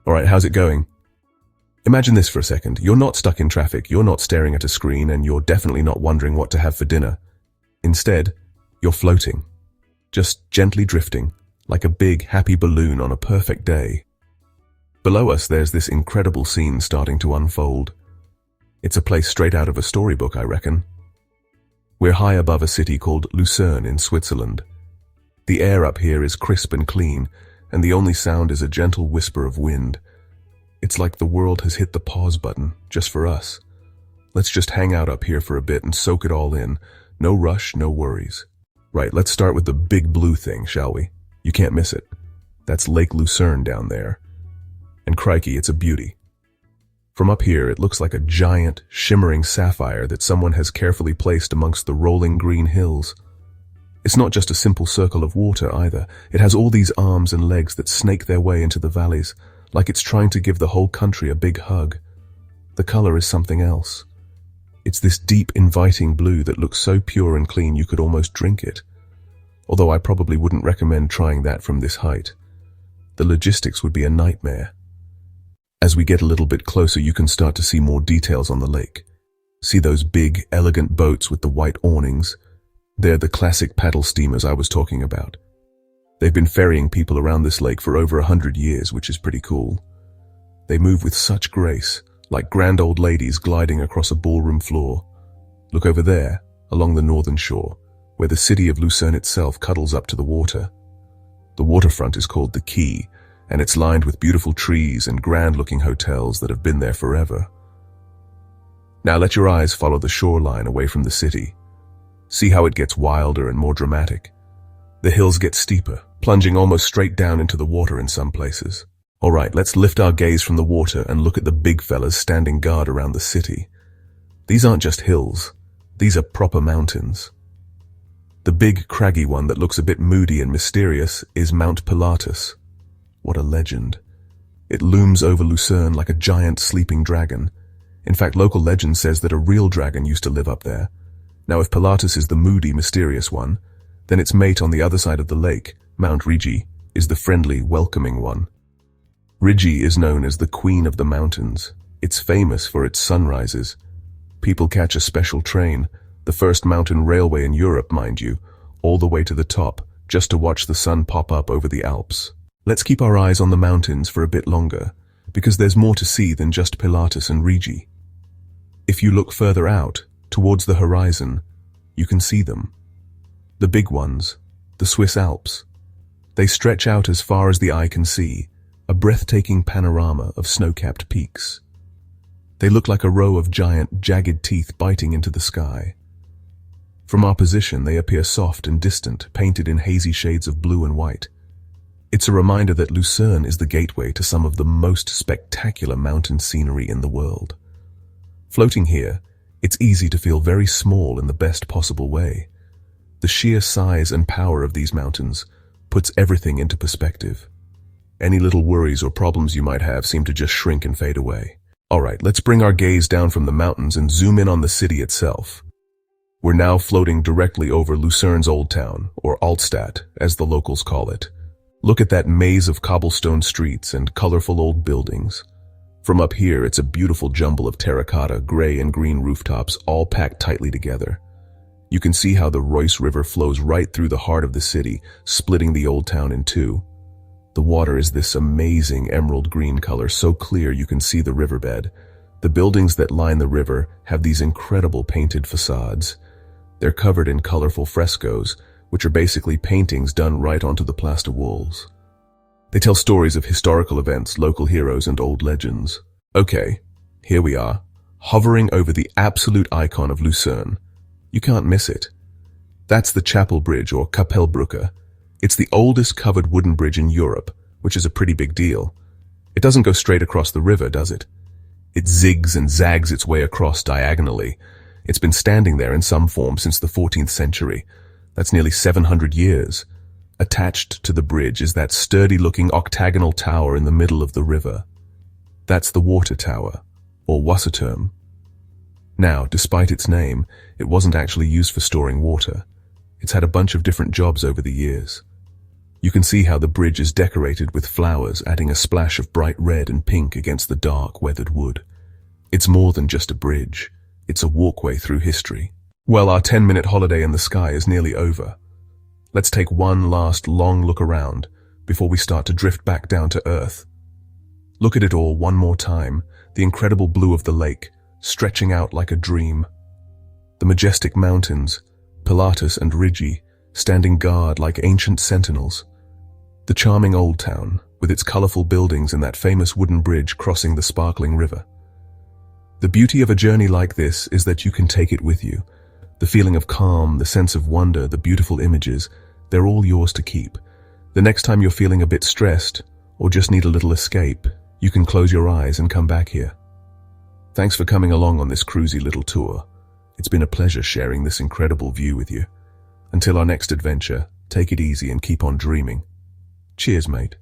Alright, how's it going? Imagine this for a second. You're not stuck in traffic, you're not staring at a screen, and you're definitely not wondering what to have for dinner. Instead, you're floating. Just gently drifting, like a big, happy balloon on a perfect day. Below us, there's this incredible scene starting to unfold. It's a place straight out of a storybook, I reckon. We're high above a city called Lucerne in Switzerland. The air up here is crisp and clean, and the only sound is a gentle whisper of wind. It's like the world has hit the pause button, just for us. Let's just hang out up here for a bit and soak it all in. No rush, no worries. Right, let's start with the big blue thing, shall we? You can't miss it. That's Lake Lucerne down there. And crikey, it's a beauty. From up here, it looks like a giant, shimmering sapphire that someone has carefully placed amongst the rolling green hills. It's not just a simple circle of water either. It has all these arms and legs that snake their way into the valleys, like it's trying to give the whole country a big hug. The color is something else. It's this deep, inviting blue that looks so pure and clean you could almost drink it. Although I probably wouldn't recommend trying that from this height. The logistics would be a nightmare. As we get a little bit closer, you can start to see more details on the lake. See those big, elegant boats with the white awnings? They're the classic paddle steamers I was talking about. They've been ferrying people around this lake for over 100 years, which is pretty cool. They move with such grace, like grand old ladies gliding across a ballroom floor. Look over there, along the northern shore, where the city of Lucerne itself cuddles up to the water. The waterfront is called the Quay, and it's lined with beautiful trees and grand-looking hotels that have been there forever. Now let your eyes follow the shoreline away from the city. See how it gets wilder and more dramatic. The hills get steeper, plunging almost straight down into the water in some places. Alright, let's lift our gaze from the water and look at the big fellas standing guard around the city. These aren't just hills, these are proper mountains. The big, craggy one that looks a bit moody and mysterious is Mount Pilatus. What a legend. It looms over Lucerne like a giant sleeping dragon. In fact, local legend says that a real dragon used to live up there. Now, if Pilatus is the moody, mysterious one, then its mate on the other side of the lake, Mount Rigi, is the friendly, welcoming one. Rigi is known as the Queen of the Mountains. It's famous for its sunrises. People catch a special train, the first mountain railway in Europe, mind you, all the way to the top, just to watch the sun pop up over the Alps. Let's keep our eyes on the mountains for a bit longer, because there's more to see than just Pilatus and Rigi. If you look further out, towards the horizon, you can see them. The big ones, the Swiss Alps. They stretch out as far as the eye can see, a breathtaking panorama of snow-capped peaks. They look like a row of giant, jagged teeth biting into the sky. From our position, they appear soft and distant, painted in hazy shades of blue and white. It's a reminder that Lucerne is the gateway to some of the most spectacular mountain scenery in the world. Floating here, it's easy to feel very small in the best possible way. The sheer size and power of these mountains puts everything into perspective. Any little worries or problems you might have seem to just shrink and fade away. Alright, let's bring our gaze down from the mountains and zoom in on the city itself. We're now floating directly over Lucerne's Old Town, or Altstadt, as the locals call it. Look at that maze of cobblestone streets and colorful old buildings. From up here, it's a beautiful jumble of terracotta, gray and green rooftops, all packed tightly together. You can see how the Reuss River flows right through the heart of the city, splitting the old town in two. The water is this amazing emerald green color, so clear you can see the riverbed. The buildings that line the river have these incredible painted facades. They're covered in colorful frescoes, which are basically paintings done right onto the plaster walls. They tell stories of historical events, local heroes, and old legends. Okay, here we are, hovering over the absolute icon of Lucerne. You can't miss it. That's the Chapel Bridge, or Kapellbrücke. It's the oldest covered wooden bridge in Europe, which is a pretty big deal. It doesn't go straight across the river, does it? It zigs and zags its way across diagonally. It's been standing there in some form since the 14th century. That's nearly 700 years. Attached to the bridge is that sturdy-looking octagonal tower in the middle of the river. That's the water tower, or Wasserturm. Now, despite its name, it wasn't actually used for storing water. It's had a bunch of different jobs over the years. You can see how the bridge is decorated with flowers, adding a splash of bright red and pink against the dark, weathered wood. It's more than just a bridge. It's a walkway through history. Well, our 10-minute holiday in the sky is nearly over. Let's take one last long look around before we start to drift back down to Earth. Look at it all one more time, the incredible blue of the lake, stretching out like a dream. The majestic mountains, Pilatus and Rigi, standing guard like ancient sentinels. The charming old town, with its colorful buildings and that famous wooden bridge crossing the sparkling river. The beauty of a journey like this is that you can take it with you. The feeling of calm, the sense of wonder, the beautiful images, they're all yours to keep. The next time you're feeling a bit stressed, or just need a little escape, you can close your eyes and come back here. Thanks for coming along on this cruisy little tour. It's been a pleasure sharing this incredible view with you. Until our next adventure, take it easy and keep on dreaming. Cheers, mate.